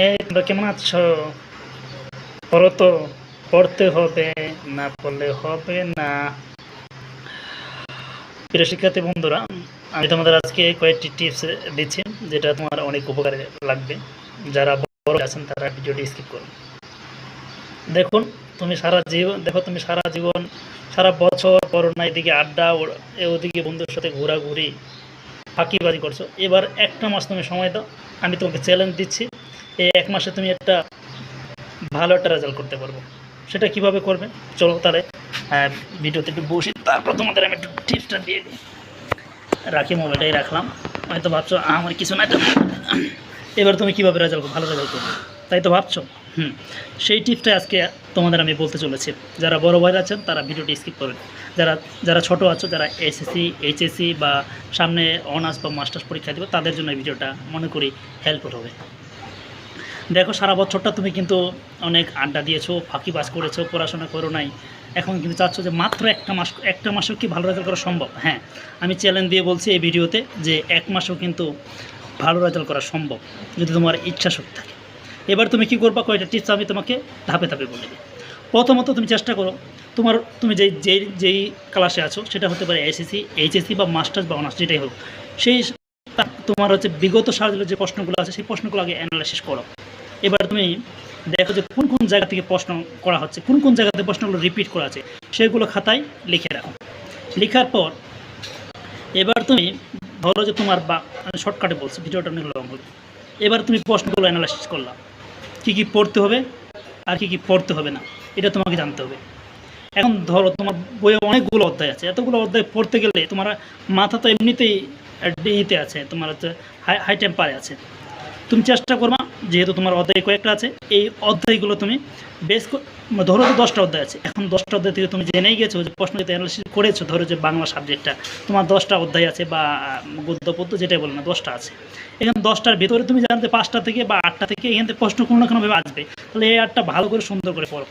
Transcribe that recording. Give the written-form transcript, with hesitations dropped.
এই তোমরা কেমন আছো? পড়ো তো, পড়তে হবে, না পড়লে হবে না। প্রিয় শিক্ষার্থী বন্ধুরা, আমি তোমাদের আজকে কয়েকটি টিপস দিচ্ছি যেটা তোমার অনেক উপকারে লাগবে। যারা বড় আছেন তারা ভিডিওটি স্কিপ করুন। দেখুন, তুমি সারা জীবন সারা বছর পড়ো না, এদিকে আড্ডা, ওদিকে বন্ধুর সাথে ঘোরাঘুরি, ফাঁকিবাজি করছো। এবার একটা মাস তুমি সময় দাও, আমি তোমাকে চ্যালেঞ্জ দিচ্ছি, এই এক মাসে তুমি একটা ভালো একটা রেজাল্ট করতে পারবো। সেটা কিভাবে করবে চলো তাহলে ভিডিওতে একটু বসি, তারপর তোমাদের আমি একটু টিপসটা দিয়ে দিই। রাখি, মোবাইলটাই রাখলাম। হয়তো ভাবছো আমার কিছু না, এবার তুমি কীভাবে ভালো রেজাল্ট করবে তাই তো ভাবছো। সেই টিপসটাই আজকে তোমাদের আমি বলতে চলেছি। যারা বড় ভাইরা আছেন তারা ভিডিওটি স্কিপ করবেন। যারা যারা ছোটো আছো, যারা এসএসসি এইচএসসি বা সামনে অনার্স বা মাস্টার্স পরীক্ষা দেবে, তাদের জন্য এই ভিডিওটা মনে করি হেল্পফুল হবে। দেখো, সারা বছরটা তুমি কিন্তু অনেক আড্ডা দিয়েছো, ফাঁকিবাজ করেছো, পড়াশোনা করো নাই। এখন কিন্তু চাচ্ছ যে মাত্র একটা মাসেও কি ভালো রেজাল্ট করা সম্ভব? হ্যাঁ, আমি চ্যালেঞ্জ দিয়ে বলছি এই ভিডিওতে যে এক মাসেও কিন্তু ভালো রেজাল্ট করা সম্ভব যদি তোমার ইচ্ছা শক্তি থাকে। এবার তুমি কী করবা, কয়টা টিপস আমি তোমাকে ধাপে ধাপে বলে দিই। প্রথমত তুমি চেষ্টা করো, তুমি যেই ক্লাসে আছো সেটা হতে পারে এসএসসি এইচএসসি বা মাস্টার্স বা অনার্স, যেটাই হোক, সেই তোমার হচ্ছে বিগত সালের যে প্রশ্নগুলো আছে সেই প্রশ্নগুলো আগে অ্যানালাইসিস করো। এবার তুমি দেখো যে কোন কোন জায়গা থেকে প্রশ্ন করা হচ্ছে, কোন কোন জায়গাতে প্রশ্নগুলো রিপিট করা আছে, সেগুলো খাতায় লিখে রাখো। লেখার পর এবার তুমি ধরো যে তোমার, বা শর্টকাটে বলছি, ভিডিওটা অনেক লং হবে। এবার তুমি প্রশ্নগুলো অ্যানালাইসিস করলাম, কী কী পড়তে হবে আর কী কী পড়তে হবে না, এটা তোমাকে জানতে হবে। এখন ধরো তোমার বইয়ে অনেকগুলো অধ্যায় আছে, এতগুলো অধ্যায় পড়তে গেলে তোমার মাথা তো এমনিতেই ডিতে আছে, তোমার হচ্ছে হাই টেম্পারে আছে। তুমি চেষ্টা করবা, যেহেতু তোমার অধ্যায় কয়েকটা আছে, এই অধ্যায়গুলো তুমি বেশ ধরো যে 10টা অধ্যায় আছে, এখন 10টা অধ্যায় থেকে তুমি জেনেই গেছো যে প্রশ্ন যেটা অ্যানালাইসিস করেছো, ধরো যে বাংলা সাবজেক্টটা তোমার 10টা অধ্যায় আছে, বা গদ্য পদ্য যেটাই বলো না, 10টা আছে। এখানে 10টার ভিতরে তুমি জানতে 5টা থেকে বা 8টা থেকে এখান থেকে প্রশ্ন কোনো না কোনোভাবে আসবে। তাহলে এই 8টা ভালো করে সুন্দর করে পড়ো।